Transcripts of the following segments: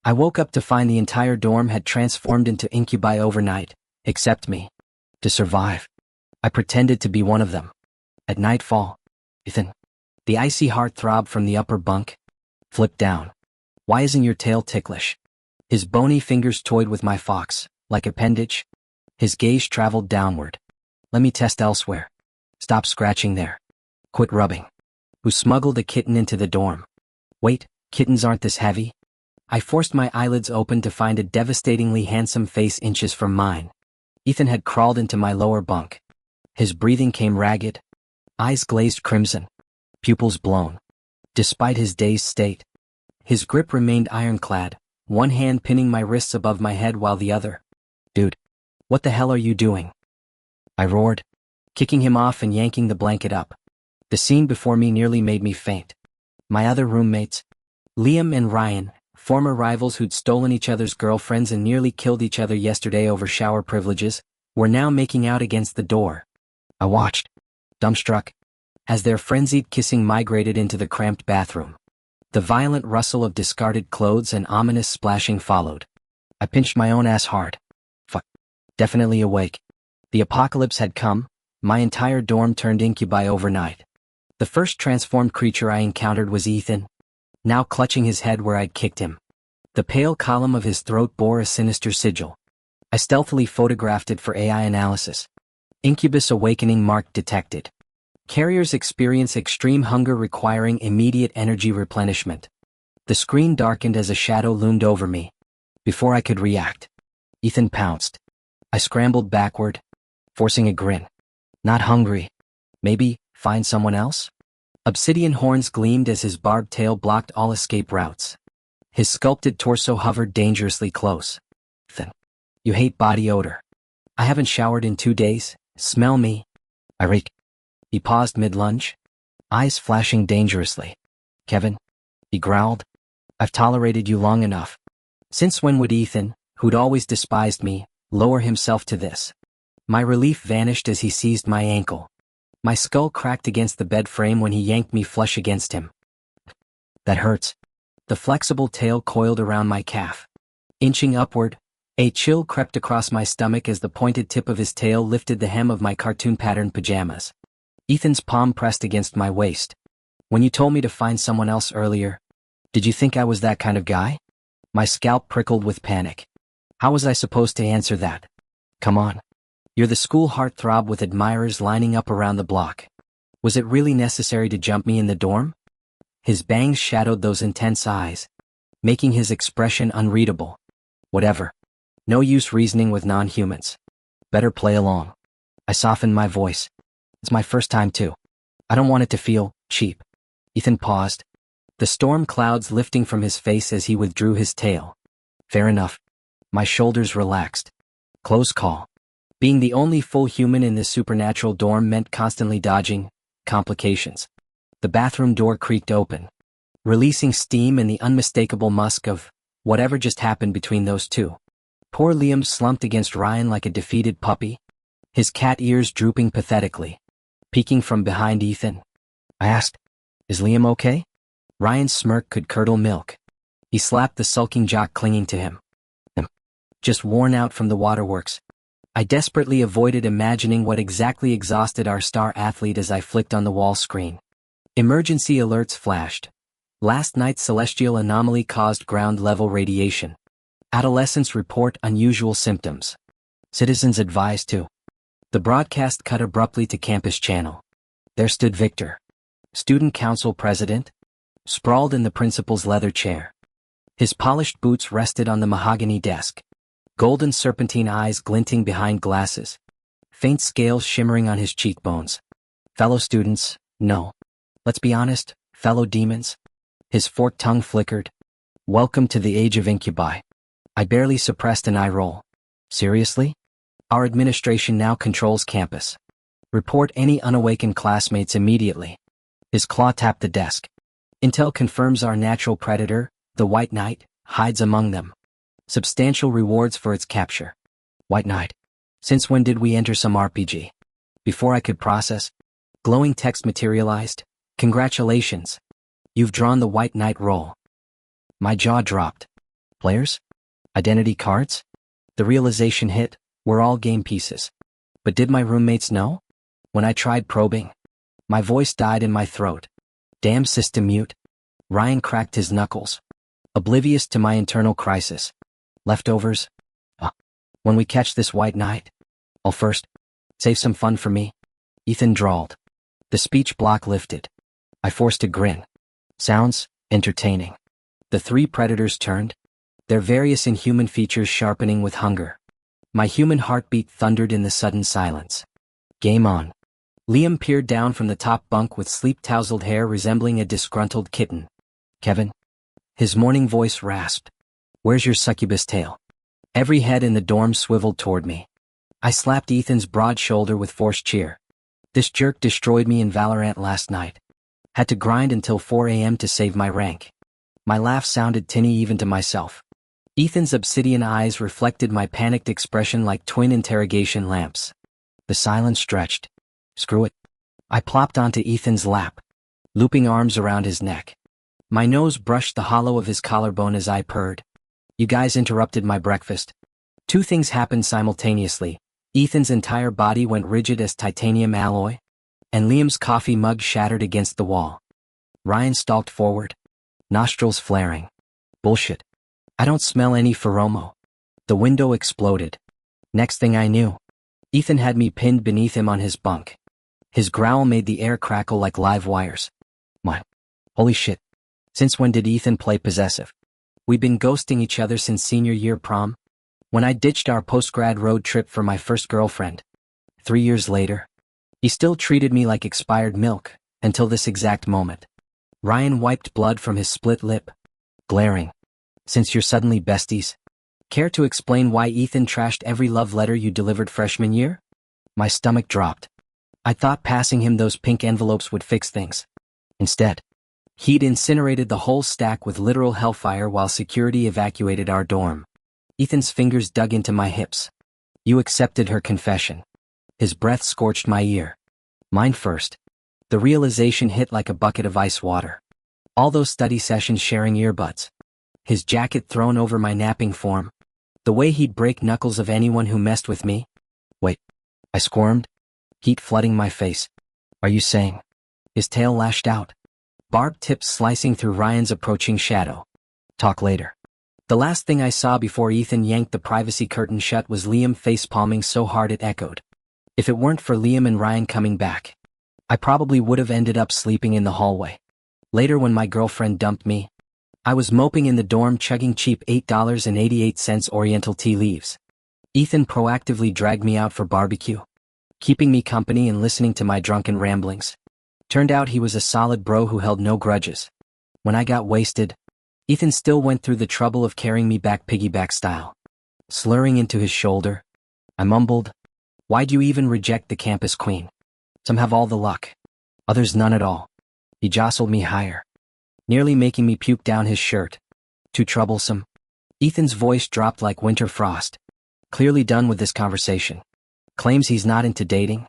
I woke up to find the entire dorm had transformed into incubi overnight, except me. To survive, I pretended to be one of them. At nightfall, Ethan, the icy heartthrob from the upper bunk, flipped down. Why isn't your tail ticklish? His bony fingers toyed with my fox, like appendage. His gaze traveled downward. Let me test elsewhere. Stop scratching there. Quit rubbing. Who smuggled a kitten into the dorm? Wait, kittens aren't this heavy? I forced my eyelids open to find a devastatingly handsome face inches from mine. Ethan had crawled into my lower bunk. His breathing came ragged, eyes glazed crimson, pupils blown. Despite his dazed state, his grip remained ironclad, one hand pinning my wrists above my head while the other. Dude, what the hell are you doing? I roared, kicking him off and yanking the blanket up. The scene before me nearly made me faint. My other roommates, Liam and Ryan, former rivals who'd stolen each other's girlfriends and nearly killed each other yesterday over shower privileges, were now making out against the door. I watched, dumbstruck, as their frenzied kissing migrated into the cramped bathroom. The violent rustle of discarded clothes and ominous splashing followed. I pinched my own ass hard. Fuck. Definitely awake. The apocalypse had come, my entire dorm turned incubi overnight. The first transformed creature I encountered was Ethan, now clutching his head where I'd kicked him. The pale column of his throat bore a sinister sigil. I stealthily photographed it for AI analysis. Incubus awakening mark detected. Carriers experience extreme hunger requiring immediate energy replenishment. The screen darkened as a shadow loomed over me. Before I could react, Ethan pounced. I scrambled backward, forcing a grin. Not hungry. Maybe find someone else? Obsidian horns gleamed as his barbed tail blocked all escape routes. His sculpted torso hovered dangerously close. Ethan, you hate body odor. I haven't showered in 2 days. Smell me. I reek. He paused mid-lunge, eyes flashing dangerously. Kevin, he growled, I've tolerated you long enough. Since when would Ethan, who'd always despised me, lower himself to this? My relief vanished as he seized my ankle. My skull cracked against the bed frame when he yanked me flush against him. That hurts. The flexible tail coiled around my calf. Inching upward, a chill crept across my stomach as the pointed tip of his tail lifted the hem of my cartoon-patterned pajamas. Ethan's palm pressed against my waist. When you told me to find someone else earlier, did you think I was that kind of guy? My scalp prickled with panic. How was I supposed to answer that? Come on. You're the school heartthrob with admirers lining up around the block. Was it really necessary to jump me in the dorm? His bangs shadowed those intense eyes, making his expression unreadable. Whatever. No use reasoning with non-humans. Better play along. I softened my voice. It's my first time too. I don't want it to feel cheap. Ethan paused, the storm clouds lifting from his face as he withdrew his tail. Fair enough. My shoulders relaxed. Close call. Being the only full human in this supernatural dorm meant constantly dodging complications. The bathroom door creaked open, releasing steam and the unmistakable musk of whatever just happened between those two. Poor Liam slumped against Ryan like a defeated puppy, his cat ears drooping pathetically. Peeking from behind Ethan, I asked, is Liam okay? Ryan's smirk could curdle milk. He slapped the sulking jock clinging to him. Just worn out from the waterworks. I desperately avoided imagining what exactly exhausted our star athlete as I flicked on the wall screen. Emergency alerts flashed. Last night's celestial anomaly caused ground-level radiation. Adolescents report unusual symptoms. Citizens advised to. The broadcast cut abruptly to campus channel. There stood Victor, student council president, sprawled in the principal's leather chair. His polished boots rested on the mahogany desk, golden serpentine eyes glinting behind glasses, faint scales shimmering on his cheekbones. Fellow students, no. Let's be honest, fellow demons. His forked tongue flickered. Welcome to the age of incubi. I barely suppressed an eye roll. Seriously? Our administration now controls campus. Report any unawakened classmates immediately. His claw tapped the desk. Intel confirms our natural predator, the White Knight, hides among them. Substantial rewards for its capture. White Knight. Since when did we enter some RPG? Before I could process, glowing text materialized. Congratulations. You've drawn the White Knight roll. My jaw dropped. Players? Identity cards? The realization hit, we're all game pieces. But did my roommates know? When I tried probing, my voice died in my throat. Damn system mute. Ryan cracked his knuckles, oblivious to my internal crisis. Leftovers? When we catch this white knight, I'll first save some fun for me, Ethan drawled. The speech block lifted. I forced a grin. Sounds entertaining. The three predators turned, their various inhuman features sharpening with hunger. My human heartbeat thundered in the sudden silence. Game on. Liam peered down from the top bunk with sleep-tousled hair resembling a disgruntled kitten. Kevin? His morning voice rasped. Where's your succubus tail? Every head in the dorm swiveled toward me. I slapped Ethan's broad shoulder with forced cheer. This jerk destroyed me in Valorant last night. Had to grind until 4 a.m. to save my rank. My laugh sounded tinny even to myself. Ethan's obsidian eyes reflected my panicked expression like twin interrogation lamps. The silence stretched. Screw it. I plopped onto Ethan's lap, looping arms around his neck. My nose brushed the hollow of his collarbone as I purred. You guys interrupted my breakfast. Two things happened simultaneously. Ethan's entire body went rigid as titanium alloy, and Liam's coffee mug shattered against the wall. Ryan stalked forward, nostrils flaring. Bullshit. I don't smell any Feromo. The window exploded. Next thing I knew, Ethan had me pinned beneath him on his bunk. His growl made the air crackle like live wires. Holy shit. Since when did Ethan play possessive? We've been ghosting each other since senior year prom, when I ditched our post-grad road trip for my first girlfriend. 3 years later, he still treated me like expired milk, until this exact moment. Ryan wiped blood from his split lip, glaring. Since you're suddenly besties, care to explain why Ethan trashed every love letter you delivered freshman year? My stomach dropped. I thought passing him those pink envelopes would fix things. Instead, he'd incinerated the whole stack with literal hellfire while security evacuated our dorm. Ethan's fingers dug into my hips. You accepted her confession. His breath scorched my ear. Mine first. The realization hit like a bucket of ice water. All those study sessions sharing earbuds. His jacket thrown over my napping form. The way he'd break knuckles of anyone who messed with me. Wait. I squirmed, heat flooding my face. Are you saying? His tail lashed out, barbed tips slicing through Ryan's approaching shadow. Talk later. The last thing I saw before Ethan yanked the privacy curtain shut was Liam face-palming so hard it echoed. If it weren't for Liam and Ryan coming back, I probably would have ended up sleeping in the hallway. Later when my girlfriend dumped me, I was moping in the dorm chugging cheap $8.88 Oriental tea leaves. Ethan proactively dragged me out for barbecue, keeping me company and listening to my drunken ramblings. Turned out he was a solid bro who held no grudges. When I got wasted, Ethan still went through the trouble of carrying me back piggyback style. Slurring into his shoulder, I mumbled, "Why'd you even reject the campus queen? Some have all the luck, others none at all." He jostled me higher, nearly making me puke down his shirt. Too troublesome. Ethan's voice dropped like winter frost. Clearly done with this conversation. Claims he's not into dating,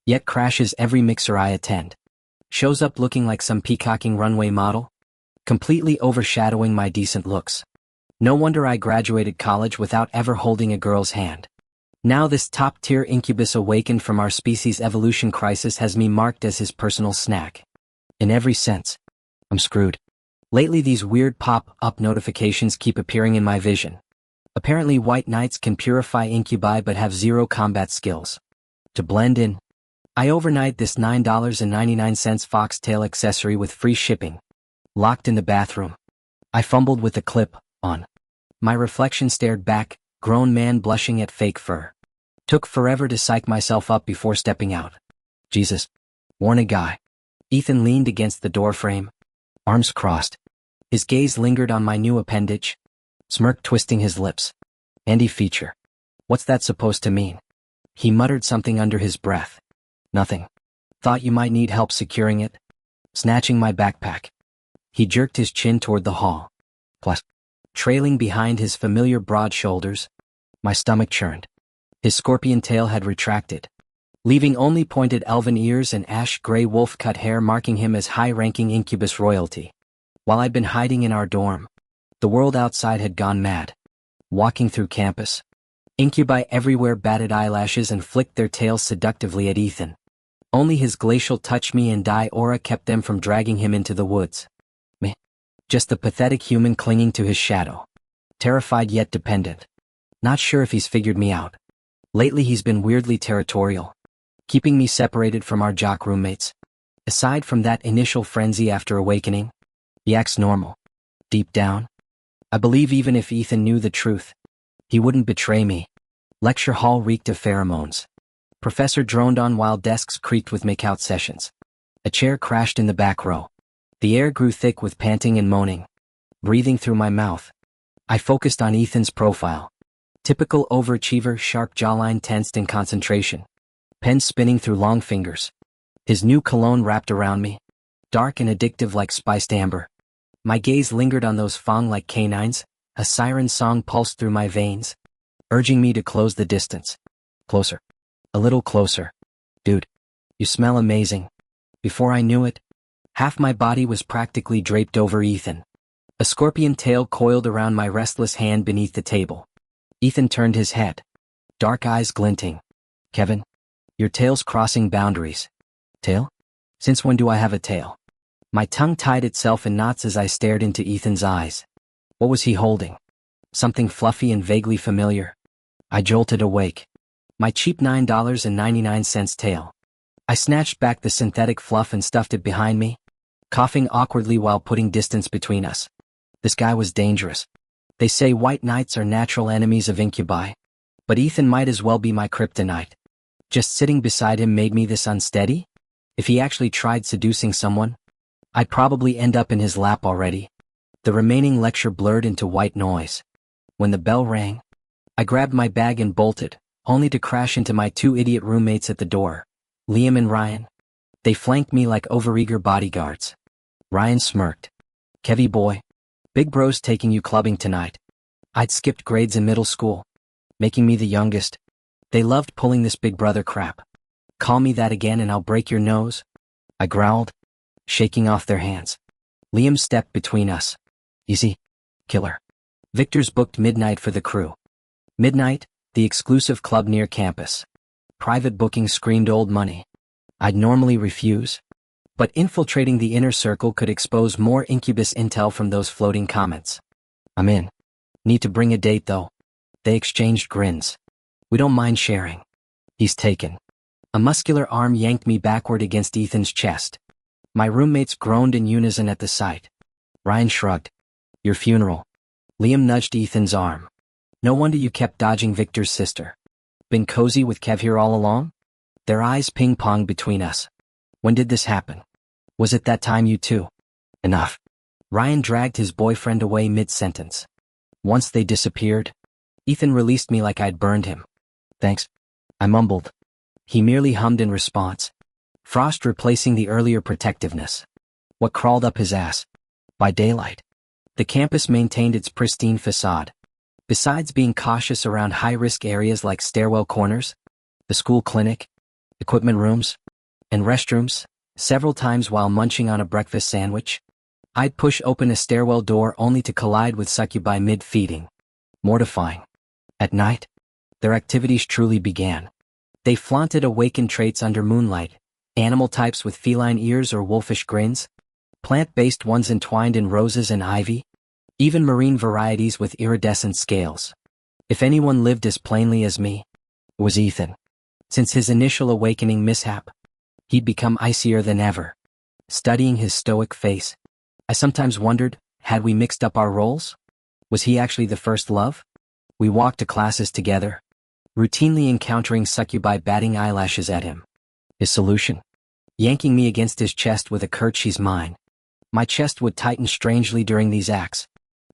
yet crashes every mixer I attend. Shows up looking like some peacocking runway model, completely overshadowing my decent looks. No wonder I graduated college without ever holding a girl's hand. Now this top-tier incubus awakened from our species' evolution crisis has me marked as his personal snack. In every sense, I'm screwed. Lately these weird pop-up notifications keep appearing in my vision. Apparently white knights can purify incubi but have zero combat skills. To blend in, I overnight this $9.99 foxtail accessory with free shipping. Locked in the bathroom, I fumbled with the clip on. My reflection stared back, grown man blushing at fake fur. Took forever to psych myself up before stepping out. Jesus. Warn a guy. Ethan leaned against the doorframe, arms crossed. His gaze lingered on my new appendage, smirk twisting his lips. Handy feature. What's that supposed to mean? He muttered something under his breath. Nothing. Thought you might need help securing it. Snatching my backpack. He jerked his chin toward the hall. Plus, trailing behind his familiar broad shoulders, my stomach churned. His scorpion tail had retracted, leaving only pointed elven ears and ash-gray wolf-cut hair marking him as high-ranking incubus royalty. While I'd been hiding in our dorm, The world outside had gone mad. Walking through campus, incubi everywhere batted eyelashes and flicked their tails seductively at Ethan. Only his glacial touch me and die aura kept them from dragging him into the woods. Me. Just the pathetic human clinging to his shadow. Terrified yet dependent. Not sure if he's figured me out. Lately he's been weirdly territorial, keeping me separated from our jock roommates. Aside from that initial frenzy after awakening, he acts normal. Deep down, I believe even if Ethan knew the truth, he wouldn't betray me. Lecture hall reeked of pheromones. Professor droned on while desks creaked with makeout sessions. A chair crashed in the back row. The air grew thick with panting and moaning. Breathing through my mouth, I focused on Ethan's profile. Typical overachiever, sharp jawline tensed in concentration. Pen spinning through long fingers. His new cologne wrapped around me. Dark and addictive like spiced amber. My gaze lingered on those fang-like canines. A siren song pulsed through my veins, urging me to close the distance. Closer. A little closer. Dude, you smell amazing. Before I knew it, half my body was practically draped over Ethan. A scorpion tail coiled around my restless hand beneath the table. Ethan turned his head, dark eyes glinting. Kevin, your tail's crossing boundaries. Tail? Since when do I have a tail? My tongue tied itself in knots as I stared into Ethan's eyes. What was he holding? Something fluffy and vaguely familiar. I jolted awake. My cheap $9.99 tail. I snatched back the synthetic fluff and stuffed it behind me, coughing awkwardly while putting distance between us. This guy was dangerous. They say white knights are natural enemies of incubi, but Ethan might as well be my kryptonite. Just sitting beside him made me this unsteady? If he actually tried seducing someone, I'd probably end up in his lap already. The remaining lecture blurred into white noise. When the bell rang, I grabbed my bag and bolted, only to crash into my two idiot roommates at the door, Liam and Ryan. They flanked me like overeager bodyguards. Ryan smirked. Kevy boy, big bro's taking you clubbing tonight. I'd skipped grades in middle school, making me the youngest. They loved pulling this big brother crap. Call me that again and I'll break your nose, I growled, shaking off their hands. Liam stepped between us. Easy, killer. Victor's booked midnight for the crew. Midnight, the exclusive club near campus. Private booking screamed old money. I'd normally refuse, but infiltrating the inner circle could expose more incubus intel from those floating comments. I'm in. Need to bring a date though. They exchanged grins. We don't mind sharing. He's taken. A muscular arm yanked me backward against Ethan's chest. My roommates groaned in unison at the sight. Ryan shrugged. Your funeral. Liam nudged Ethan's arm. No wonder you kept dodging Victor's sister. Been cozy with Kev here all along? Their eyes ping-ponged between us. When did this happen? Was it that time you two? Enough. Ryan dragged his boyfriend away mid-sentence. Once they disappeared, Ethan released me like I'd burned him. Thanks. I mumbled. He merely hummed in response. Frost replacing the earlier protectiveness. What crawled up his ass? By daylight, the campus maintained its pristine facade. Besides being cautious around high-risk areas like stairwell corners, the school clinic, equipment rooms, and restrooms, several times while munching on a breakfast sandwich, I'd push open a stairwell door only to collide with succubi mid-feeding. Mortifying. At night, their activities truly began. They flaunted awakened traits under moonlight, animal types with feline ears or wolfish grins, plant-based ones entwined in roses and ivy, even marine varieties with iridescent scales. If anyone lived as plainly as me, it was Ethan. Since his initial awakening mishap, he'd become icier than ever. Studying his stoic face, I sometimes wondered, had we mixed up our roles? Was he actually the first love? We walked to classes together, routinely encountering succubi batting eyelashes at him. His solution? Yanking me against his chest with a curt "she's mine." My chest would tighten strangely during these acts,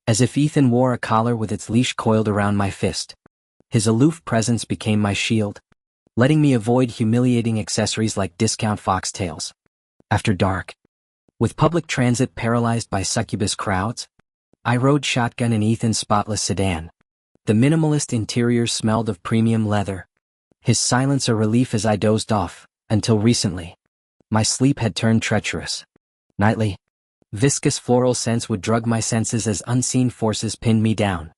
as if Ethan wore a collar with its leash coiled around my fist. His aloof presence became my shield, letting me avoid humiliating accessories like discount foxtails. After dark, with public transit paralyzed by succubus crowds, I rode shotgun in Ethan's spotless sedan. The minimalist interior smelled of premium leather. His silence a relief as I dozed off, until recently. My sleep had turned treacherous. Nightly, Viscous floral scents would drug my senses as unseen forces pinned me down.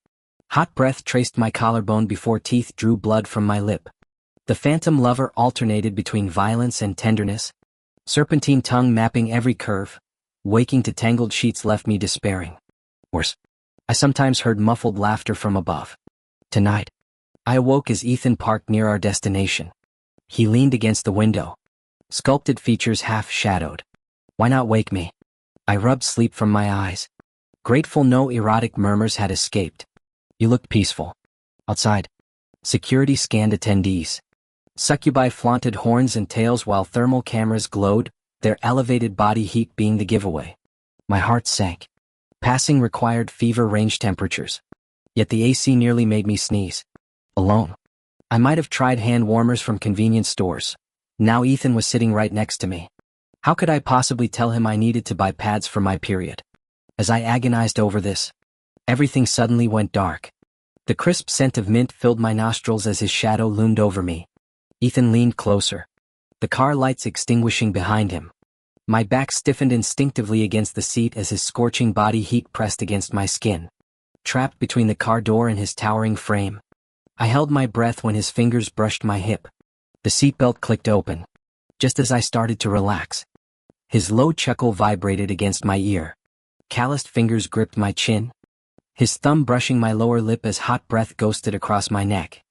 Hot breath traced my collarbone before teeth drew blood from my lip. The phantom lover alternated between violence and tenderness. Serpentine tongue mapping every curve. Waking to tangled sheets left me despairing. Worse, I sometimes heard muffled laughter from above. Tonight, I awoke as Ethan parked near our destination. He leaned against the window. Sculpted features half-shadowed. Why not wake me? I rubbed sleep from my eyes. Grateful no erotic murmurs had escaped. You looked peaceful. Outside, security scanned attendees. Succubi flaunted horns and tails while thermal cameras glowed, their elevated body heat being the giveaway. My heart sank. Passing required fever range temperatures. Yet the AC nearly made me sneeze. Alone. I might have tried hand warmers from convenience stores. Now Ethan was sitting right next to me. How could I possibly tell him I needed to buy pads for my period? As I agonized over this, everything suddenly went dark. The crisp scent of mint filled my nostrils as his shadow loomed over me. Ethan leaned closer. The car lights extinguishing behind him. My back stiffened instinctively against the seat as his scorching body heat pressed against my skin. Trapped between the car door and his towering frame, I held my breath when his fingers brushed my hip. The seatbelt clicked open. Just as I started to relax, his low chuckle vibrated against my ear. Calloused fingers gripped my chin. His thumb brushing my lower lip as hot breath ghosted across my neck.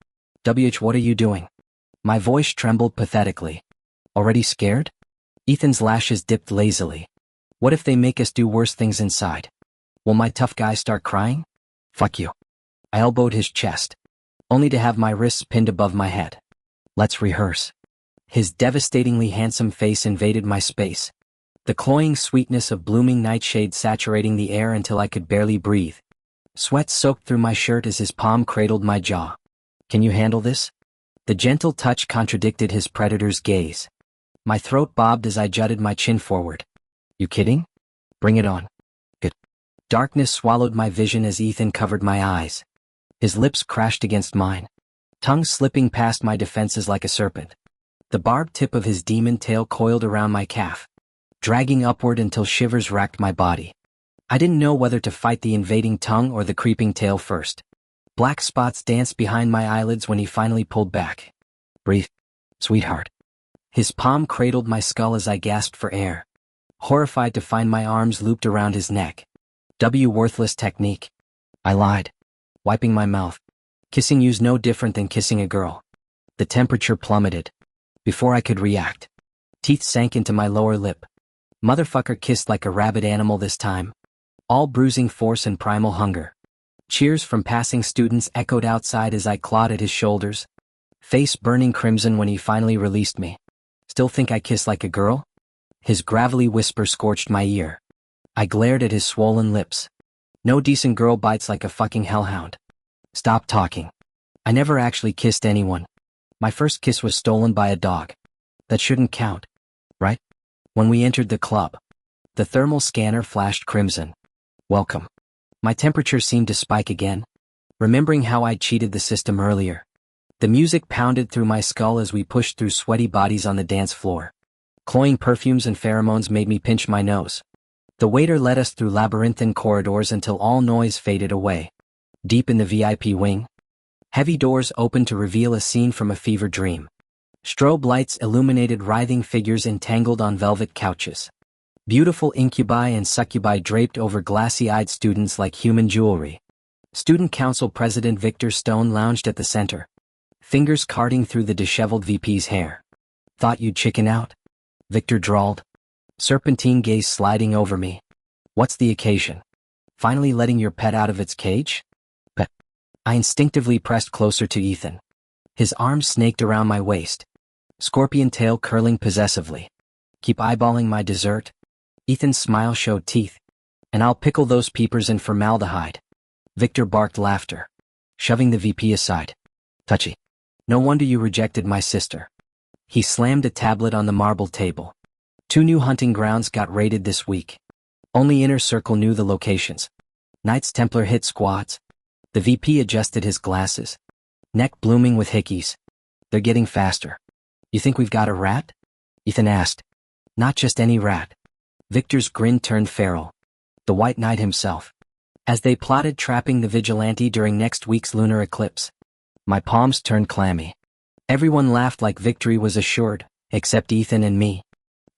What are you doing? My voice trembled pathetically. Already scared? Ethan's lashes dipped lazily. What if they make us do worse things inside? Will my tough guy start crying? Fuck you. I elbowed his chest, only to have my wrists pinned above my head. Let's rehearse. His devastatingly handsome face invaded my space. The cloying sweetness of blooming nightshade saturating the air until I could barely breathe. Sweat soaked through my shirt as his palm cradled my jaw. Can you handle this? The gentle touch contradicted his predator's gaze. My throat bobbed as I jutted my chin forward. You kidding? Bring it on. Good. Darkness swallowed my vision as Ethan covered my eyes. His lips crashed against mine, tongue slipping past my defenses like a serpent. The barbed tip of his demon tail coiled around my calf, dragging upward until shivers racked my body. I didn't know whether to fight the invading tongue or the creeping tail first. Black spots danced behind my eyelids when he finally pulled back. Breathe, sweetheart. His palm cradled my skull as I gasped for air, horrified to find my arms looped around his neck. Worthless technique. I lied, wiping my mouth. Kissing you's no different than kissing a girl. The temperature plummeted. Before I could react, teeth sank into my lower lip. Motherfucker kissed like a rabid animal this time. All bruising force and primal hunger. Cheers from passing students echoed outside as I clawed at his shoulders, face burning crimson when he finally released me. Still think I kiss like a girl? His gravelly whisper scorched my ear. I glared at his swollen lips. No decent girl bites like a fucking hellhound. Stop talking. I never actually kissed anyone. My first kiss was stolen by a dog. That shouldn't count, right? When we entered the club, the thermal scanner flashed crimson. Welcome. My temperature seemed to spike again, remembering how I'd cheated the system earlier. The music pounded through my skull as we pushed through sweaty bodies on the dance floor. Cloying perfumes and pheromones made me pinch my nose. The waiter led us through labyrinthine corridors until all noise faded away. Deep in the VIP wing, heavy doors opened to reveal a scene from a fever dream. Strobe lights illuminated writhing figures entangled on velvet couches. Beautiful incubi and succubi draped over glassy-eyed students like human jewelry. Student Council President Victor Stone lounged at the center, fingers carting through the disheveled VP's hair. Thought you'd chicken out? Victor drawled, serpentine gaze sliding over me. What's the occasion? Finally letting your pet out of its cage? Pet. I instinctively pressed closer to Ethan. His arms snaked around my waist, scorpion tail curling possessively. Keep eyeballing my dessert? Ethan's smile showed teeth. And I'll pickle those peepers in formaldehyde. Victor barked laughter, shoving the VP aside. Touchy. No wonder you rejected my sister. He slammed a tablet on the marble table. 2 new hunting grounds got raided this week. Only Inner Circle knew the locations. Knights Templar hit squads. The VP adjusted his glasses, neck blooming with hickeys. They're getting faster. You think we've got a rat? Ethan asked. Not just any rat. Victor's grin turned feral. the White Knight himself. As they plotted trapping the vigilante during next week's lunar eclipse, my palms turned clammy. Everyone laughed like victory was assured, except Ethan and me.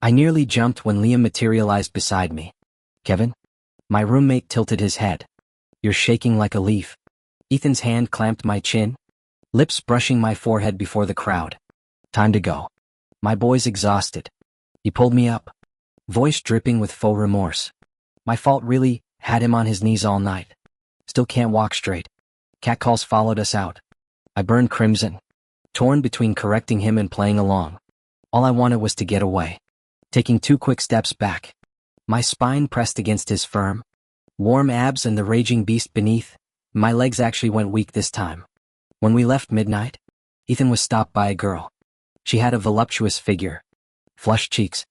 I nearly jumped when Liam materialized beside me. Kevin? My roommate tilted his head. You're shaking like a leaf. Ethan's hand clamped my chin, lips brushing my forehead before the crowd. Time to go. My boy's exhausted. He pulled me up, voice dripping with faux remorse. My fault really, had him on his knees all night. Still can't walk straight. Catcalls followed us out. I burned crimson, torn between correcting him and playing along. All I wanted was to get away. Taking 2 quick steps back, my spine pressed against his firm, warm abs and the raging beast beneath. My legs actually went weak this time. When we left midnight, Ethan was stopped by a girl. She had a voluptuous figure, flushed cheeks,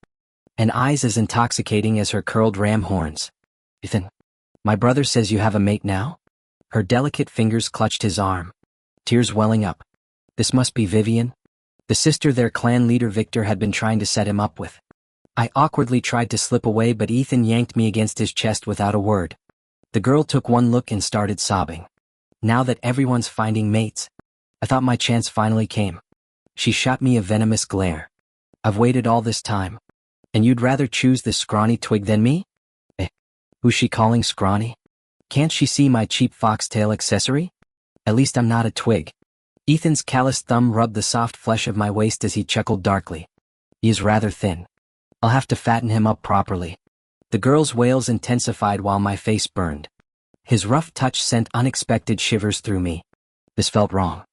and eyes as intoxicating as her curled ram horns. Ethan, my brother says you have a mate now? Her delicate fingers clutched his arm, tears welling up. This must be Vivian, the sister their clan leader Victor had been trying to set him up with. I awkwardly tried to slip away, but Ethan yanked me against his chest without a word. The girl took one look and started sobbing. Now that everyone's finding mates, I thought my chance finally came. She shot me a venomous glare. I've waited all this time, and you'd rather choose this scrawny twig than me? Who's she calling scrawny? Can't she see my cheap foxtail accessory? At least I'm not a twig. Ethan's calloused thumb rubbed the soft flesh of my waist as he chuckled darkly. He is rather thin. I'll have to fatten him up properly. The girl's wails intensified while my face burned. His rough touch sent unexpected shivers through me. This felt wrong.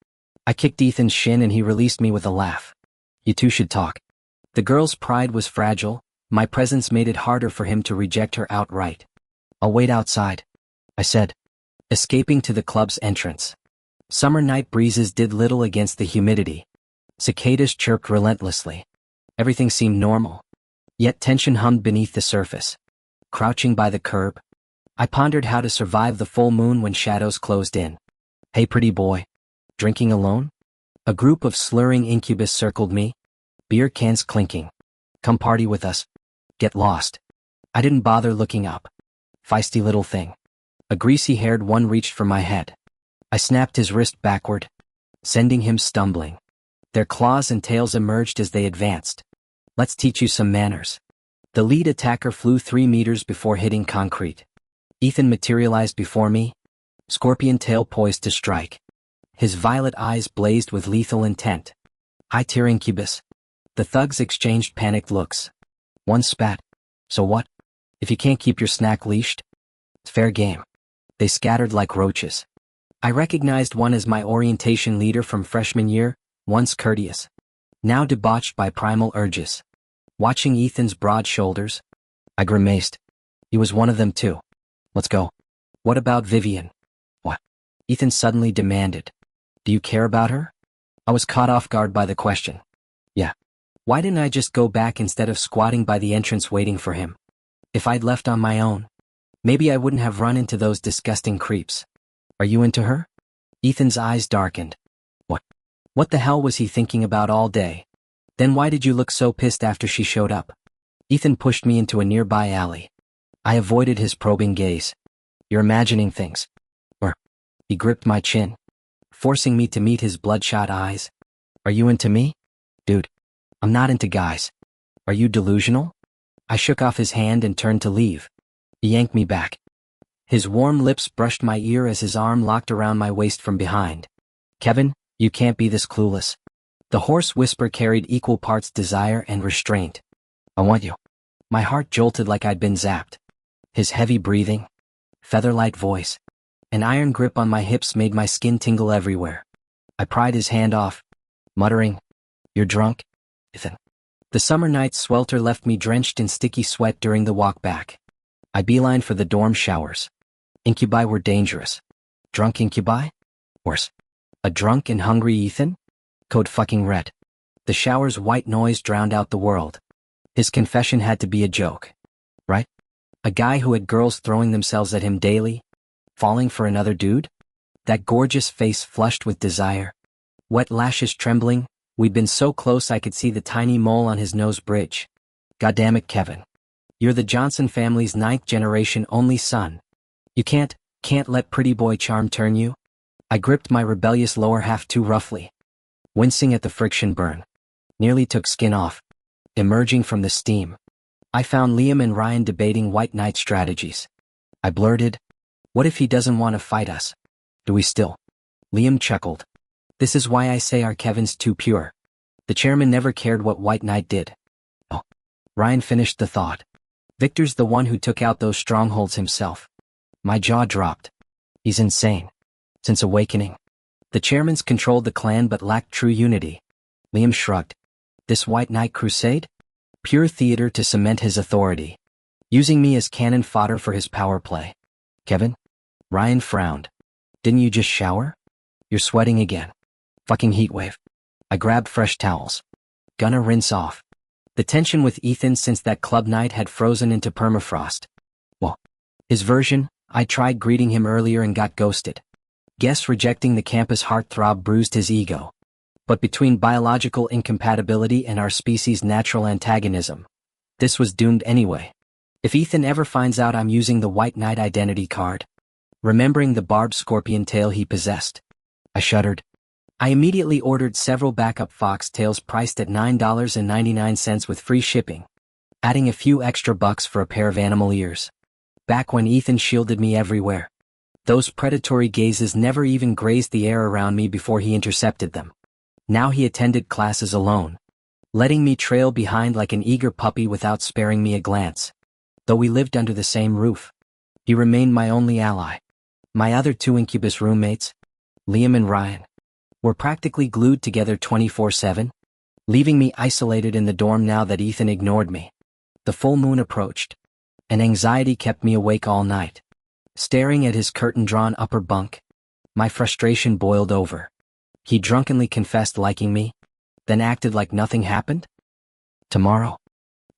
I kicked Ethan's shin and he released me with a laugh. You two should talk. The girl's pride was fragile. My presence made it harder for him to reject her outright. I'll wait outside, I said, escaping to the club's entrance. Summer night breezes did little against the humidity. Cicadas chirped relentlessly. Everything seemed normal. Yet tension hummed beneath the surface. Crouching by the curb, I pondered how to survive the full moon when shadows closed in. Hey pretty boy. Drinking alone? A group of slurring incubus circled me, beer cans clinking. Come party with us. Get lost. I didn't bother looking up. Feisty little thing. A greasy-haired one reached for my head. I snapped his wrist backward, sending him stumbling. Their claws and tails emerged as they advanced. Let's teach you some manners. The lead attacker flew 3 meters before hitting concrete. Ethan materialized before me, scorpion tail poised to strike. His violet eyes blazed with lethal intent. High-tier incubus. The thugs exchanged panicked looks. One spat. So what? If you can't keep your snack leashed? It's fair game. They scattered like roaches. I recognized one as my orientation leader from freshman year, once courteous, now debauched by primal urges. Watching Ethan's broad shoulders, I grimaced. He was one of them too. Let's go. What about Vivian? What? Ethan suddenly demanded. Do you care about her? I was caught off guard by the question. Yeah. Why didn't I just go back instead of squatting by the entrance waiting for him? If I'd left on my own, maybe I wouldn't have run into those disgusting creeps. Are you into her? Ethan's eyes darkened. What the hell was he thinking about all day? Then why did you look so pissed after she showed up? Ethan pushed me into a nearby alley. I avoided his probing gaze. You're imagining things. Or, he gripped my chin, forcing me to meet his bloodshot eyes. Are you into me? Dude, I'm not into guys. Are you delusional? I shook off his hand and turned to leave. He yanked me back. His warm lips brushed my ear as his arm locked around my waist from behind. Kevin, you can't be this clueless. The hoarse whisper carried equal parts desire and restraint. I want you. My heart jolted like I'd been zapped. His heavy breathing, feather-light voice, an iron grip on my hips made my skin tingle everywhere. I pried his hand off, muttering, You're drunk, Ethan. The summer night's swelter left me drenched in sticky sweat during the walk back. I beelined for the dorm showers. Incubi were dangerous. Drunk incubi? Worse. A drunk and hungry Ethan? Code fucking red. The shower's white noise drowned out the world. His confession had to be a joke. Right? A guy who had girls throwing themselves at him daily? Falling for another dude? That gorgeous face flushed with desire. Wet lashes trembling. We'd been so close I could see the tiny mole on his nose bridge. Goddamn it, Kevin. You're the Johnson family's 9th generation only son. You can't let pretty boy charm turn you? I gripped my rebellious lower half too roughly. Wincing at the friction burn. Nearly took skin off. Emerging from the steam, I found Liam and Ryan debating White Knight strategies. I blurted, "What if he doesn't want to fight us? Do we still?" Liam chuckled. "This is why I say our Kevin's too pure. The chairman never cared what White Knight did." Oh. Ryan finished the thought. "Victor's the one who took out those strongholds himself." My jaw dropped. He's insane. Since awakening, the chairman's controlled the clan but lacked true unity. Liam shrugged. This White Knight crusade? Pure theater to cement his authority. Using me as cannon fodder for his power play. Kevin? Ryan frowned. Didn't you just shower? You're sweating again. Fucking heatwave. I grabbed fresh towels. Gonna rinse off. The tension with Ethan since that club night had frozen into permafrost. Well, his version, I tried greeting him earlier and got ghosted. Guess rejecting the campus heartthrob bruised his ego. But between biological incompatibility and our species' natural antagonism, this was doomed anyway. If Ethan ever finds out I'm using the White Knight identity card, remembering the barbed scorpion tail he possessed, I shuddered. I immediately ordered several backup fox tails priced at $9.99 with free shipping, adding a few extra bucks for a pair of animal ears. Back when Ethan shielded me everywhere, those predatory gazes never even grazed the air around me before he intercepted them. Now he attended classes alone, letting me trail behind like an eager puppy without sparing me a glance. Though we lived under the same roof, he remained my only ally. My other two incubus roommates, Liam and Ryan, were practically glued together 24/7, leaving me isolated in the dorm now that Ethan ignored me. The full moon approached, and anxiety kept me awake all night. Staring at his curtain-drawn upper bunk, my frustration boiled over. He drunkenly confessed liking me, then acted like nothing happened? Tomorrow,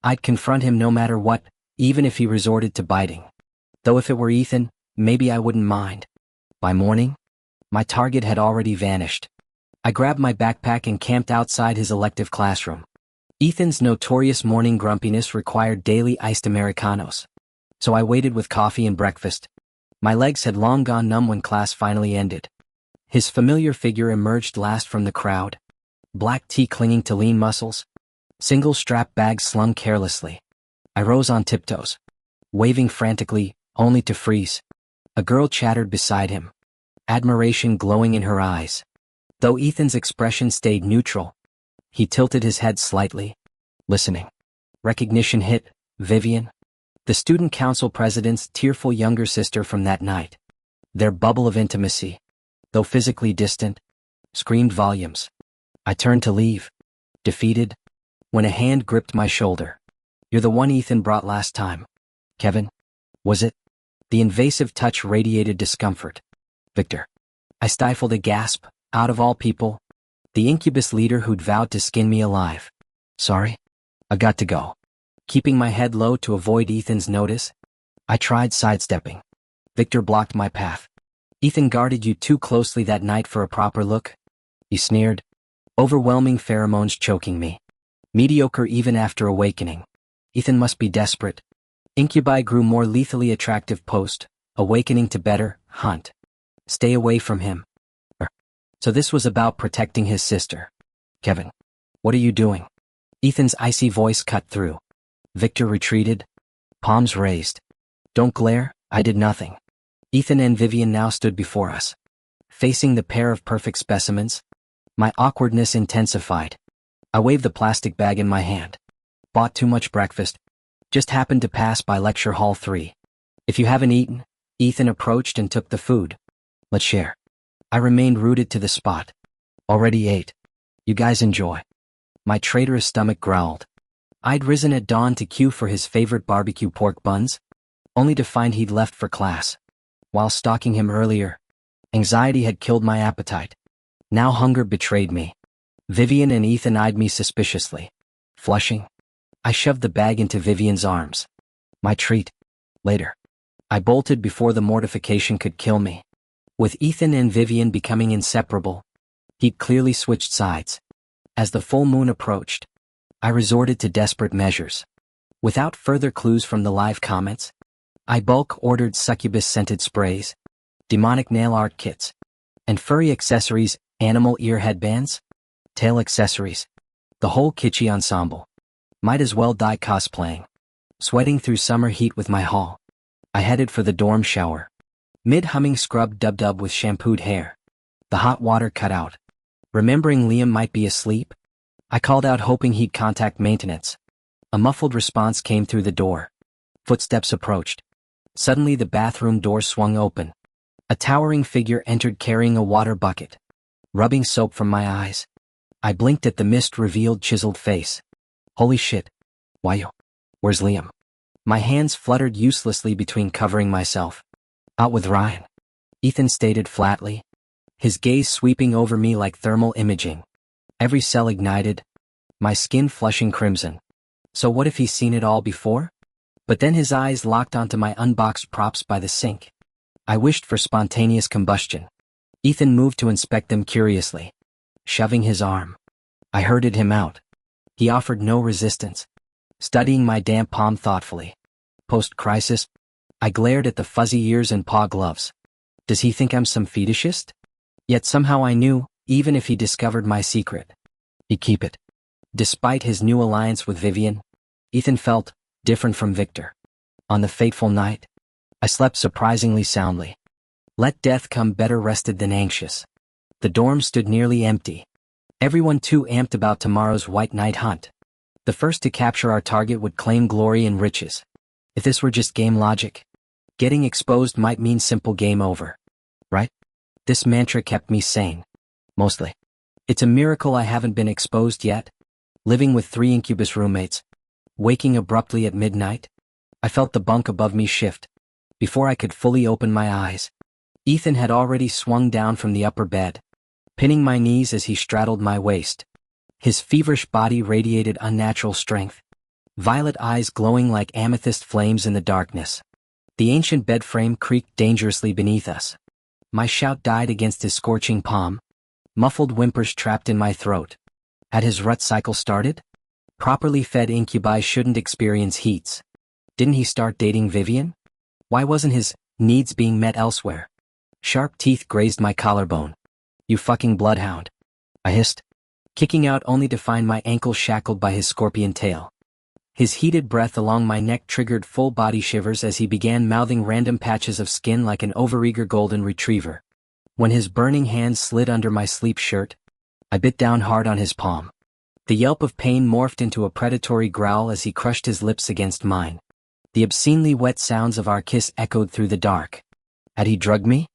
I'd confront him no matter what, even if he resorted to biting. Though if it were Ethan, maybe I wouldn't mind. By morning, my target had already vanished. I grabbed my backpack and camped outside his elective classroom. Ethan's notorious morning grumpiness required daily iced Americanos. So I waited with coffee and breakfast. My legs had long gone numb when class finally ended. His familiar figure emerged last from the crowd. Black tee clinging to lean muscles. Single strap bag slung carelessly. I rose on tiptoes, waving frantically, only to freeze. A girl chattered beside him, admiration glowing in her eyes. Though Ethan's expression stayed neutral, he tilted his head slightly, listening. Recognition hit, Vivian, the student council president's tearful younger sister from that night. Their bubble of intimacy, though physically distant, screamed volumes. I turned to leave, defeated, when a hand gripped my shoulder. You're the one Ethan brought last time. Kevin, was it? The invasive touch radiated discomfort. Victor. I stifled a gasp, out of all people, the incubus leader who'd vowed to skin me alive. Sorry? I got to go. Keeping my head low to avoid Ethan's notice, I tried sidestepping. Victor blocked my path. Ethan guarded you too closely that night for a proper look? He sneered. Overwhelming pheromones choking me. Mediocre even after awakening. Ethan must be desperate. Incubi grew more lethally attractive post, awakening to better, hunt. Stay away from him. So this was about protecting his sister. Kevin, what are you doing? Ethan's icy voice cut through. Victor retreated, palms raised. Don't glare, I did nothing. Ethan and Vivian now stood before us. Facing the pair of perfect specimens, my awkwardness intensified. I waved the plastic bag in my hand. Bought too much breakfast. Just happened to pass by lecture hall 3. If you haven't eaten, Ethan approached and took the food. Let's share. I remained rooted to the spot. Already ate. You guys enjoy. My traitorous stomach growled. I'd risen at dawn to queue for his favorite barbecue pork buns, only to find he'd left for class. While stalking him earlier, anxiety had killed my appetite. Now hunger betrayed me. Vivian and Ethan eyed me suspiciously. Flushing, I shoved the bag into Vivian's arms. My treat. Later. I bolted before the mortification could kill me. With Ethan and Vivian becoming inseparable, he'd clearly switched sides. As the full moon approached, I resorted to desperate measures. Without further clues from the live comments, I bulk ordered succubus-scented sprays, demonic nail art kits, and furry accessories, animal ear headbands, tail accessories, the whole kitschy ensemble. Might as well die cosplaying. Sweating through summer heat with my haul, I headed for the dorm shower. Mid-humming scrub dub-dub with shampooed hair. The hot water cut out. Remembering Liam might be asleep, I called out hoping he'd contact maintenance. A muffled response came through the door. Footsteps approached. Suddenly the bathroom door swung open. A towering figure entered carrying a water bucket. Rubbing soap from my eyes, I blinked at the mist-revealed chiseled face. Holy shit. Why yo? Where's Liam? My hands fluttered uselessly between covering myself. Out with Ryan, Ethan stated flatly, his gaze sweeping over me like thermal imaging. Every cell ignited, my skin flushing crimson. So what if he's seen it all before? But then his eyes locked onto my unboxed props by the sink. I wished for spontaneous combustion. Ethan moved to inspect them curiously. Shoving his arm, I herded him out. He offered no resistance. Studying my damp palm thoughtfully. Post-crisis, I glared at the fuzzy ears and paw gloves. Does he think I'm some fetishist? Yet somehow I knew, even if he discovered my secret, he'd keep it. Despite his new alliance with Vivian, Ethan felt different from Victor. On the fateful night, I slept surprisingly soundly. Let death come better rested than anxious. The dorm stood nearly empty. Everyone too amped about tomorrow's white night hunt. The first to capture our target would claim glory and riches. If this were just game logic, getting exposed might mean simple game over. Right? This mantra kept me sane. Mostly. It's a miracle I haven't been exposed yet. Living with 3 incubus roommates. Waking abruptly at midnight. I felt the bunk above me shift. Before I could fully open my eyes, Ethan had already swung down from the upper bed, pinning my knees as he straddled my waist. His feverish body radiated unnatural strength. Violet eyes glowing like amethyst flames in the darkness. The ancient bed frame creaked dangerously beneath us. My shout died against his scorching palm. Muffled whimpers trapped in my throat. Had his rut cycle started? Properly fed incubi shouldn't experience heats. Didn't he start dating Vivian? Why wasn't his needs being met elsewhere? Sharp teeth grazed my collarbone. You fucking bloodhound, I hissed, kicking out only to find my ankle shackled by his scorpion tail. His heated breath along my neck triggered full body shivers as he began mouthing random patches of skin like an overeager golden retriever. When his burning hands slid under my sleep shirt, I bit down hard on his palm. The yelp of pain morphed into a predatory growl as he crushed his lips against mine. The obscenely wet sounds of our kiss echoed through the dark. Had he drugged me?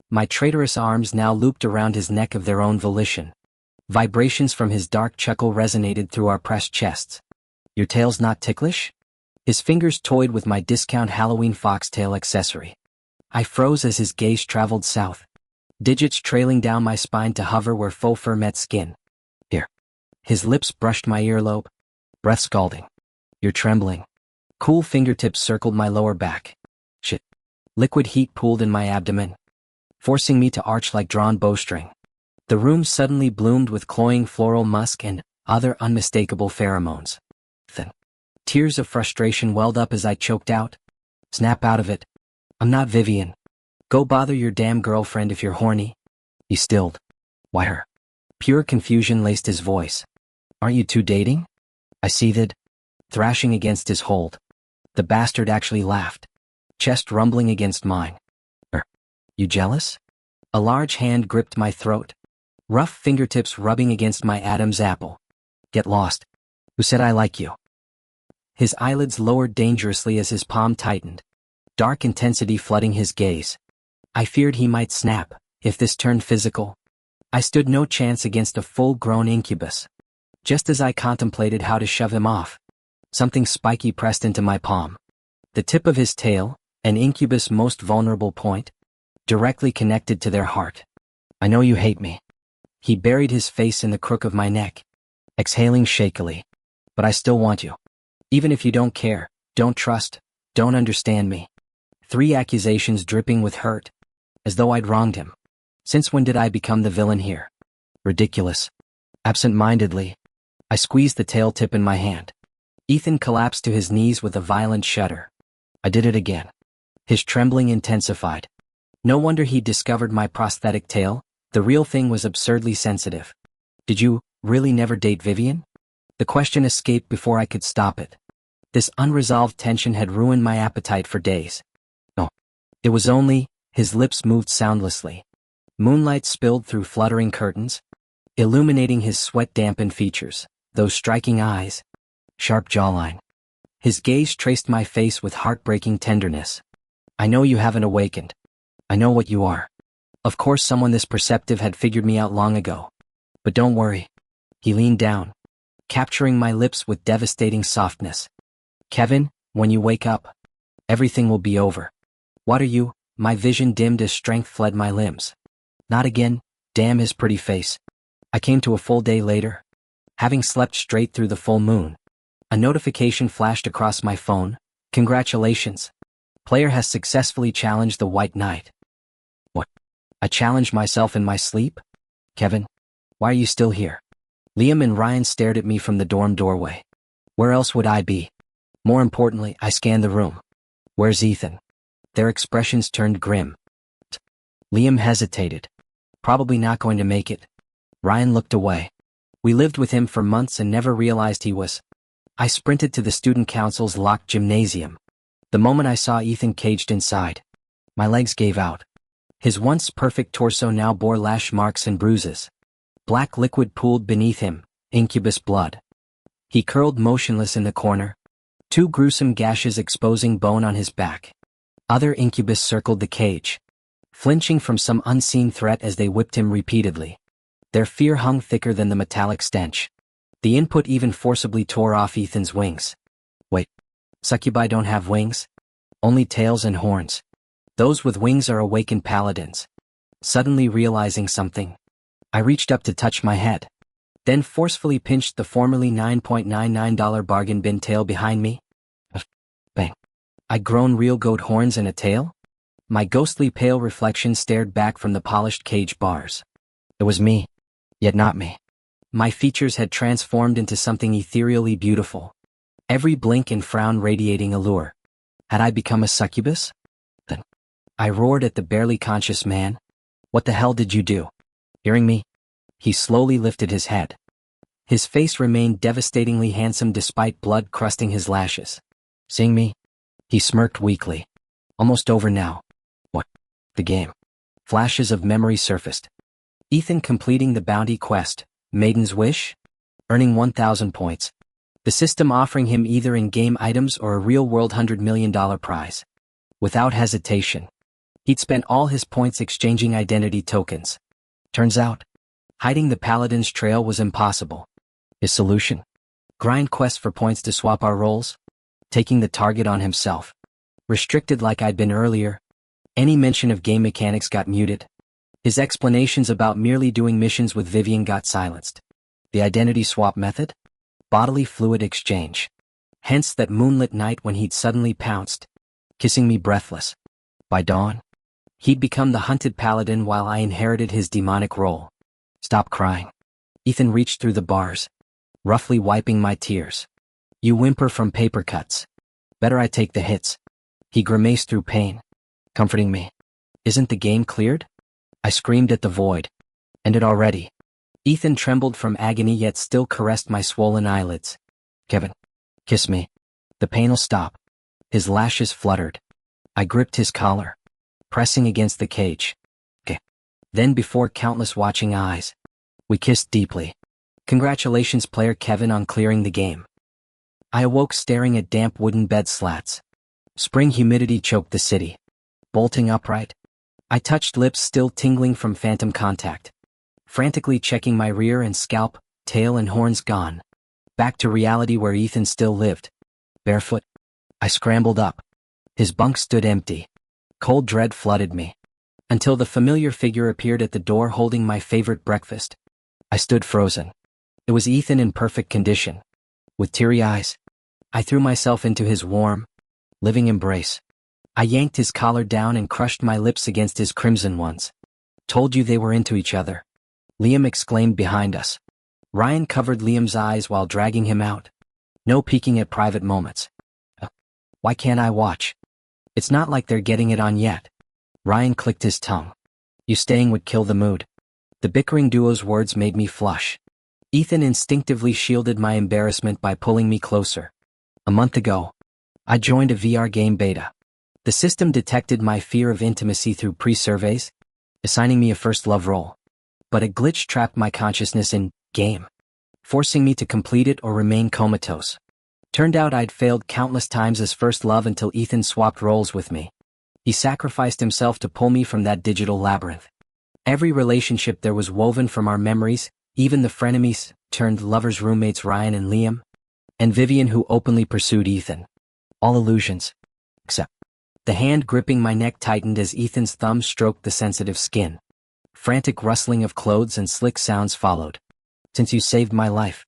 My traitorous arms now looped around his neck of their own volition. Vibrations from his dark chuckle resonated through our pressed chests. Your tail's not ticklish? His fingers toyed with my discount Halloween foxtail accessory. I froze as his gaze traveled south, digits trailing down my spine to hover where faux fur met skin. Here. His lips brushed my earlobe, breath scalding. You're trembling. Cool fingertips circled my lower back. Shit. Liquid heat pooled in my abdomen, forcing me to arch like drawn bowstring. The room suddenly bloomed with cloying floral musk and other unmistakable pheromones. Then, tears of frustration welled up as I choked out. Snap out of it. I'm not Vivian. Go bother your damn girlfriend if you're horny. He stilled. Why her? Pure confusion laced his voice. Aren't you two dating? I seethed, thrashing against his hold. The bastard actually laughed, chest rumbling against mine. You jealous? A large hand gripped my throat, rough fingertips rubbing against my Adam's apple. Get lost. Who said I like you? His eyelids lowered dangerously as his palm tightened, dark intensity flooding his gaze. I feared he might snap, if this turned physical. I stood no chance against a full-grown incubus. Just as I contemplated how to shove him off, something spiky pressed into my palm. The tip of his tail, an incubus' most vulnerable point, directly connected to their heart. I know you hate me. He buried his face in the crook of my neck, exhaling shakily. But I still want you. Even if you don't care, don't trust, don't understand me. 3 accusations dripping with hurt, as though I'd wronged him. Since when did I become the villain here? Ridiculous. Absent-mindedly, I squeezed the tail tip in my hand. Ethan collapsed to his knees with a violent shudder. I did it again. His trembling intensified. No wonder he'd discovered my prosthetic tail. The real thing was absurdly sensitive. Did you really never date Vivian? The question escaped before I could stop it. This unresolved tension had ruined my appetite for days. No. It was only, his lips moved soundlessly. Moonlight spilled through fluttering curtains, illuminating his sweat-dampened features, those striking eyes, sharp jawline. His gaze traced my face with heartbreaking tenderness. I know you haven't awakened. I know what you are. Of course someone this perceptive had figured me out long ago. But don't worry. He leaned down, capturing my lips with devastating softness. Kevin, when you wake up, everything will be over. What are you? My vision dimmed as strength fled my limbs. Not again, damn his pretty face. I came to a full day later. Having slept straight through the full moon. A notification flashed across my phone. Congratulations. Player has successfully challenged the White Knight. What? I challenged myself in my sleep? Kevin, why are you still here? Liam and Ryan stared at me from the dorm doorway. Where else would I be? More importantly, I scanned the room. Where's Ethan? Their expressions turned grim. Liam hesitated. Probably not going to make it. Ryan looked away. We lived with him for months and never realized he was. I sprinted to the student council's locked gymnasium. The moment I saw Ethan caged inside, my legs gave out. His once perfect torso now bore lash marks and bruises. Black liquid pooled beneath him, incubus blood. He curled motionless in the corner, 2 gruesome gashes exposing bone on his back. Other incubus circled the cage, flinching from some unseen threat as they whipped him repeatedly. Their fear hung thicker than the metallic stench. The input even forcibly tore off Ethan's wings. Wait, succubi don't have wings? Only tails and horns. Those with wings are awakened paladins. Suddenly realizing something, I reached up to touch my head, then forcefully pinched the formerly $9.99 bargain bin tail behind me. Bang. I'd grown real goat horns and a tail? My ghostly pale reflection stared back from the polished cage bars. It was me, yet not me. My features had transformed into something ethereally beautiful. Every blink and frown radiating allure. Had I become a succubus? Then I roared at the barely conscious man. What the hell did you do? Hearing me? He slowly lifted his head. His face remained devastatingly handsome despite blood crusting his lashes. Seeing me? He smirked weakly. Almost over now. What? The game. Flashes of memory surfaced. Ethan completing the bounty quest, Maiden's Wish? Earning 1,000 points. The system offering him either in-game items or a real-world $100 million prize. Without hesitation, he'd spent all his points exchanging identity tokens. Turns out, hiding the Paladin's trail was impossible. His solution? Grind quests for points to swap our roles? Taking the target on himself. Restricted like I'd been earlier. Any mention of game mechanics got muted. His explanations about merely doing missions with Vivian got silenced. The identity swap method? Bodily fluid exchange. Hence that moonlit night when he'd suddenly pounced, kissing me breathless. By dawn, he'd become the hunted paladin while I inherited his demonic role. Stop crying. Ethan reached through the bars, roughly wiping my tears. You whimper from paper cuts. Better I take the hits. He grimaced through pain, comforting me. Isn't the game cleared? I screamed at the void. Ended already. Ethan trembled from agony yet still caressed my swollen eyelids. Kevin, kiss me. The pain'll stop. His lashes fluttered. I gripped his collar, pressing against the cage. Okay. Then before countless watching eyes, we kissed deeply. Congratulations player Kevin on clearing the game. I awoke staring at damp wooden bed slats. Spring humidity choked the city. Bolting upright, I touched lips still tingling from phantom contact. Frantically checking my rear and scalp, tail and horns gone. Back to reality where Ethan still lived. Barefoot, I scrambled up. His bunk stood empty. Cold dread flooded me. Until the familiar figure appeared at the door holding my favorite breakfast. I stood frozen. It was Ethan in perfect condition. With teary eyes, I threw myself into his warm, living embrace. I yanked his collar down and crushed my lips against his crimson ones. Told you they were into each other. Liam exclaimed behind us. Ryan covered Liam's eyes while dragging him out. No peeking at private moments. Why can't I watch? It's not like they're getting it on yet. Ryan clicked his tongue. You staying would kill the mood. The bickering duo's words made me flush. Ethan instinctively shielded my embarrassment by pulling me closer. A month ago, I joined a VR game beta. The system detected my fear of intimacy through pre-surveys, assigning me a first love role. But a glitch trapped my consciousness in game, forcing me to complete it or remain comatose. Turned out I'd failed countless times as first love until Ethan swapped roles with me. He sacrificed himself to pull me from that digital labyrinth. Every relationship there was woven from our memories, even the frenemies turned lovers roommates Ryan and Liam, and Vivian who openly pursued Ethan. All illusions. Except the hand gripping my neck tightened as Ethan's thumb stroked the sensitive skin. Frantic rustling of clothes and slick sounds followed. Since you saved my life,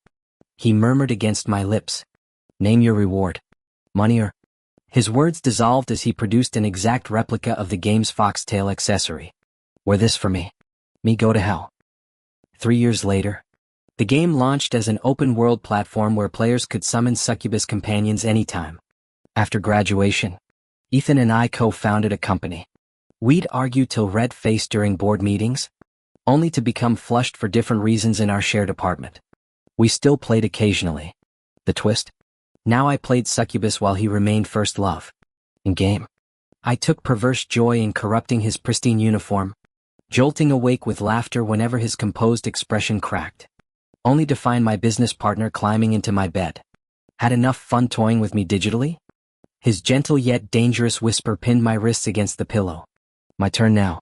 he murmured against my lips. Name your reward. Money or... His words dissolved as he produced an exact replica of the game's foxtail accessory. Were this for me? Me go to hell. 3 years later, the game launched as an open-world platform where players could summon succubus companions anytime. After graduation, Ethan and I co-founded a company. We'd argue till red-faced during board meetings, only to become flushed for different reasons in our shared apartment. We still played occasionally. The twist? Now I played succubus while he remained first love. In game, I took perverse joy in corrupting his pristine uniform, jolting awake with laughter whenever his composed expression cracked, only to find my business partner climbing into my bed. Had enough fun toying with me digitally? His gentle yet dangerous whisper pinned my wrists against the pillow. My turn now.